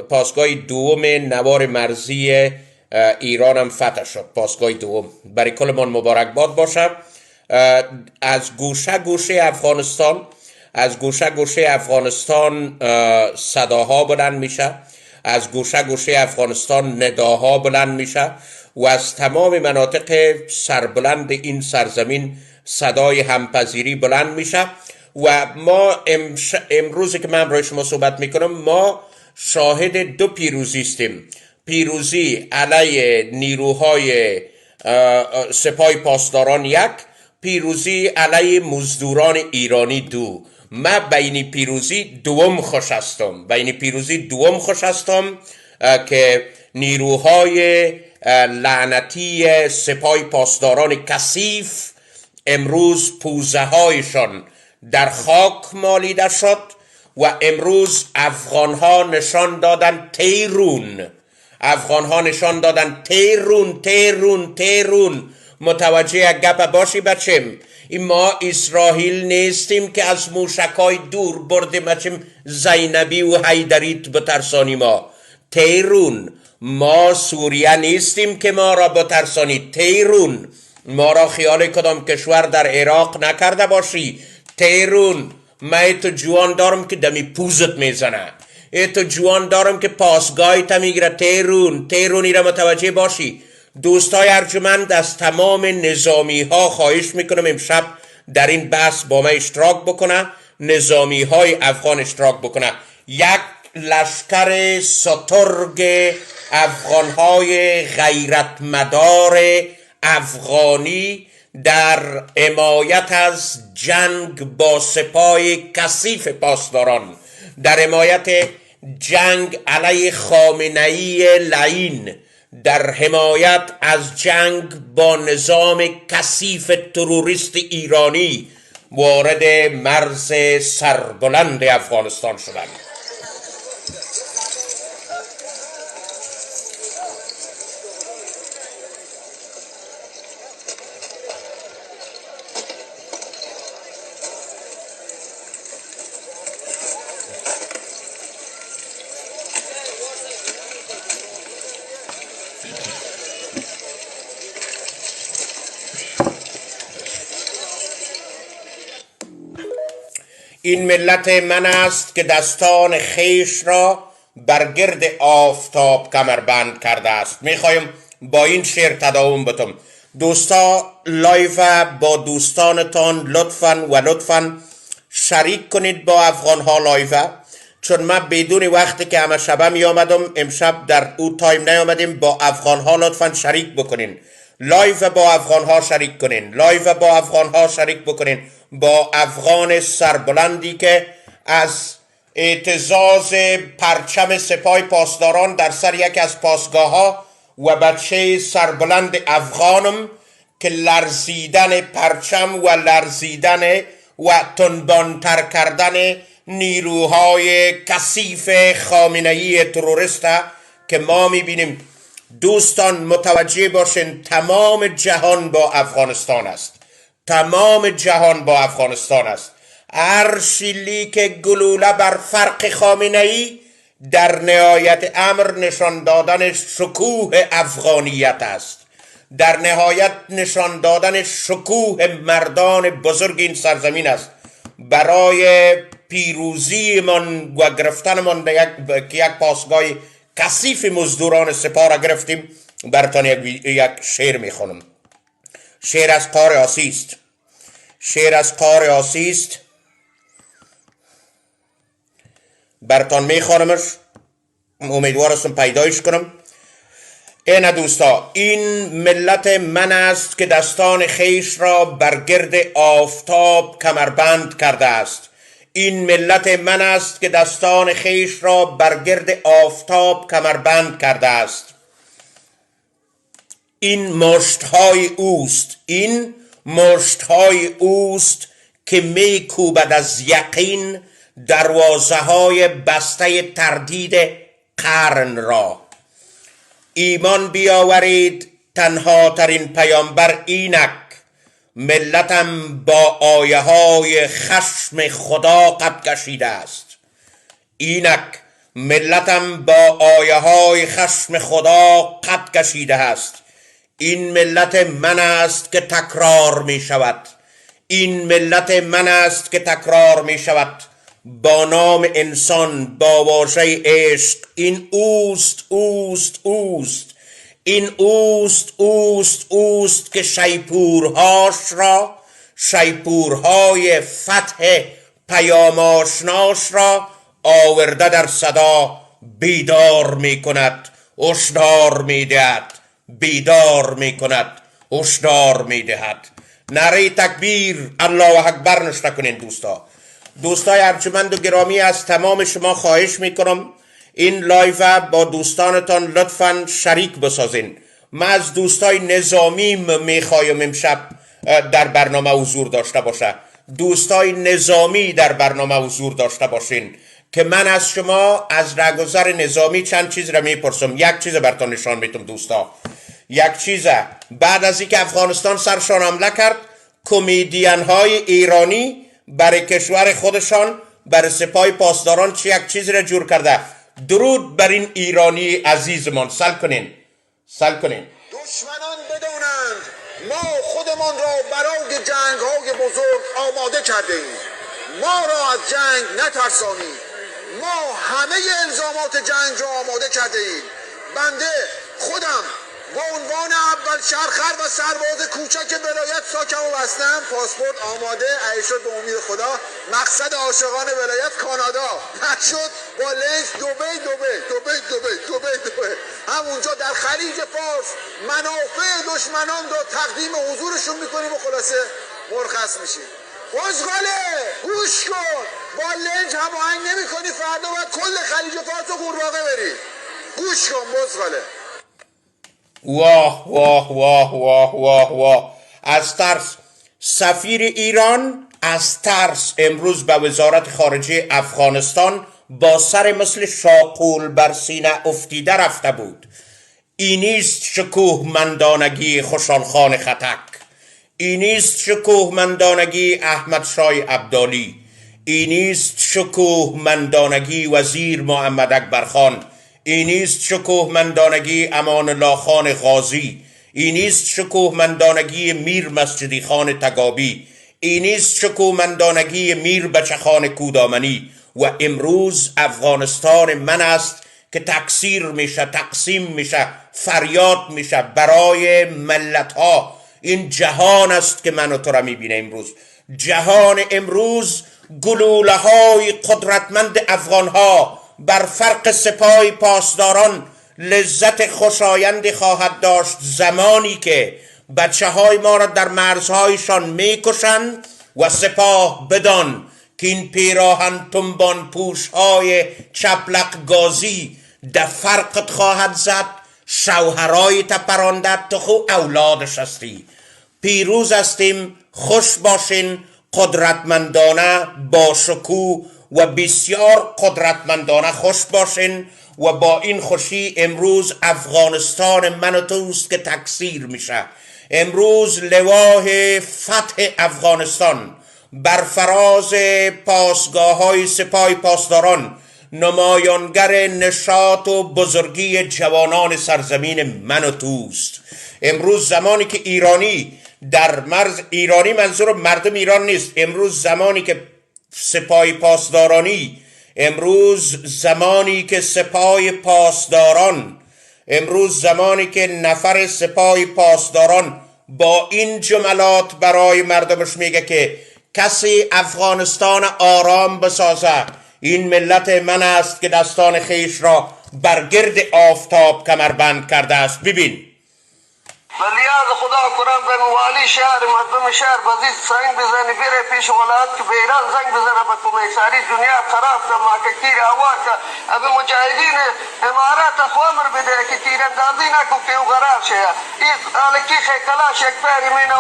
پاسگاه دوم نوار مرزی ایران هم فتح شد. پاسگاه دوم برای کل من مبارک باد باشه. از گوشه گوشه افغانستان صداها بلند میشه، از گوشه گوشه افغانستان نداها بلند میشه و از تمام مناطق سربلند این سرزمین صدای همپذیری بلند میشه و ما امروز که من برای شما صحبت میکنم ما شاهد دو پیروزی هستیم. پیروزی علیه نیروهای سپاه پاسداران یک، پیروزی علیه مزدوران ایرانی دو. من بین پیروزی دوم خوش هستم که نیروهای لعنتی سپاه پاسداران کثیف امروز پوزه هایشان در خاک مالیده شد و امروز افغان ها نشان دادن تیرون. متوجه یک گپ باشی بچم، این ما اسرائیل نیستیم که از موشکای دور برده بچم زینبی و حیدریت بترسانی ما. تیرون. ما سوریه نیستیم که ما را بترسانی. تیرون. ما را خیال کدام کشور در عراق نکرده باشی. تیرون. من تو جوان دارم که دمی پوزت میزنه، تو جوان دارم که پاسگاهی تا میگیره. تیرونی را متوجه باشی. دوستای ارجمند، از تمام نظامی ها خواهش میکنم امشب در این بحث با من اشتراک بکنه، نظامی های افغان اشتراک بکنه. یک لشکر سترگ افغان های غیرتمدار افغانی در حمایت از جنگ با سپاه کثیف پاسداران، در حمایت جنگ علیه خامنه‌ای لعین، در حمایت از جنگ با نظام کثیف تروریست ایرانی وارد مرز سربلند افغانستان شدند. این ملت من است که دستان خیش را برگرد آفتاب کمربند کرده است. میخوایم با این شعر تداوم بتم. دوستا لایو با دوستانتان لطفاً شریک کنید با افغان ها لایو، چون من بدون وقتی که همه شبه می آمدم امشب در او تایم نیامدیم. با افغان ها لطفاً شریک بکنین. لایو با افغان ها شریک کنین. با افغان سربلندی که از اعتزاز پرچم سپاه پاسداران در سر یکی از پاسگاه ها و بچه سربلند افغانم که لرزیدن پرچم و لرزیدن و تنبانتر کردن نیروهای کثیف خامنه‌ای تروریست که ما میبینیم. دوستان متوجه باشین تمام جهان با افغانستان است. هر شلیک گلوله بر فرق خامنه‌ای در نهایت امر نشان دادن شکوه افغانیت است، در نهایت نشان دادن شکوه مردان بزرگ این سرزمین است. برای پیروزی من و گرفتن من یک پاسگاه کثیف مزدوران سپاه را گرفتیم. براتون یک شعر میخونم. شعر از قار آسی است. براتون میخوانمش، امیدوارم پیدایش کنم. این دوستا، این ملت من است که دستان خیش را برگرد آفتاب کمربند کرده است. این ملت من است که دستان خیش را برگرد آفتاب کمربند کرده است. این مشت‌های اوست که می کوبد از یقین دروازه های بسته تردید قرن را. ایمان بیاورید تنها ترین پیامبر اینک، ملتم با آیه های خشم خدا قد کشیده است. اینک ملتم با آیه های خشم خدا قد کشیده است. این ملت من است که تکرار می شود. این ملت من است که تکرار می شود. با نام انسان، با واژه عشق. این اوست اوست اوست. این اوست که شیپورهاش را، شیپورهای فتح پیام آشناش را آورده در صدا بیدار می کند، هشدار می دهد. بیدار می کند، هشدار می دهد. نعره تکبیر، الله اکبر نشته کنین دوستای ارجمند و گرامی. از تمام شما خواهش می کنم این لایو با دوستانتان لطفاً شریک بسازین. من از دوستای نظامیم میخوایم امشب در برنامه حضور داشته باشه. دوستای نظامی در برنامه حضور داشته باشین که من از شما از رهگذر نظامی چند چیز را میپرسم. یک چیز براتون نشان میدم دوستا. یک چیز، بعد از اینکه افغانستان سرشان حمله کرد، کمدین های ایرانی برای کشور خودشان، برای سپاه پاسداران چه یک چیز را جور کرده. درود بر این ایرانی عزیزمان. سل کنین. دشمنان بدانند ما خودمان را برای جنگ های بزرگ آماده کرده ایم. ما را از جنگ نترسانید. ما همه الزامات جنگ را آماده کرده ایم. بنده خودم با عنوان اول شهرخر و سرباز کوچک ولایت ساکم و بستم. پاسپورت آماده، شد به امید خدا. مقصد عاشقان ولایت کانادا. نشد با لنز دبی. همونجا در خلیج فارس منافع دشمنان را تقدیم حضورشون میکنیم و خلاصه مرخص میشیم. بزغاله گوش کن، با لنج هماهنگ نمی کنی فردا باید کل خلیج فارس و قورباغه بری. گوش کن بزغاله. واه واه واه واه واه واه. از ترس سفیر ایران از ترس امروز به وزارت خارجه افغانستان با سر مثل شاقول بر سینه افتیده رفته بود. اینیست شکوه مندانگی خوشانخان خطک. اینیست شکوه مندانگی احمد شای عبدالی. اینیست شکوه مندانگی وزیر محمد اکبر خان. اینیست شکوه مندانگی امان الله خان غازی. اینیست شکوه مندانگی میر مسجدی خان تگابی. اینیست شکوه مندانگی میر بچه خان کودامنی. و امروز افغانستان من است که تکثیر میشه، تقسیم میشه، فریاد میشه برای ملت ها. این جهان است که من و تو را میبینه امروز. جهان امروز گلوله های قدرتمند افغان ها بر فرق سپاه پاسداران لذت خوشایندی خواهد داشت زمانی که بچه های ما را در مرزهایشان میکشند و سپاه بدان که این پیراهن تنبان پوش های چپلق گازی در فرقت خواهد زد. شوهرای تپرانده تو خو اولادش هستی. پیروز هستیم. خوش باشین. قدرتمندانه با شکوه و بسیار قدرتمندانه خوش باشین. و با این خوشی امروز افغانستان من و توست که تکثیر میشه. امروز لواه فتح افغانستان بر فراز پاسگاه های سپاه پاسداران نمایانگر نشاط و بزرگی جوانان سرزمین من و توست. امروز زمانی که ایرانی در مرز، ایرانی منظور مردم ایران نیست، امروز زمانی که سپاه پاسدارانی، امروز زمانی که سپاه پاسداران، امروز زمانی که نفر سپاه پاسداران با این جملات برای مردمش میگه که کسی افغانستان آرام بسازه، این ملت من است که دستان خیش را بر گرد آفتاب کمربند کرده است. ببین بلیاز خدا قرآن بگو والی شهر مردم شهر بزید سنگ بزنی بره پیش ولایت که به ایران زنگ بزنه به کمیساری دنیا خراب که ما که تیر آوار که ابی مجاهدین امارات اخوامر بده که تیر اندازی نکو که او غرار شه این الکی خیکلاش یک پیری مینه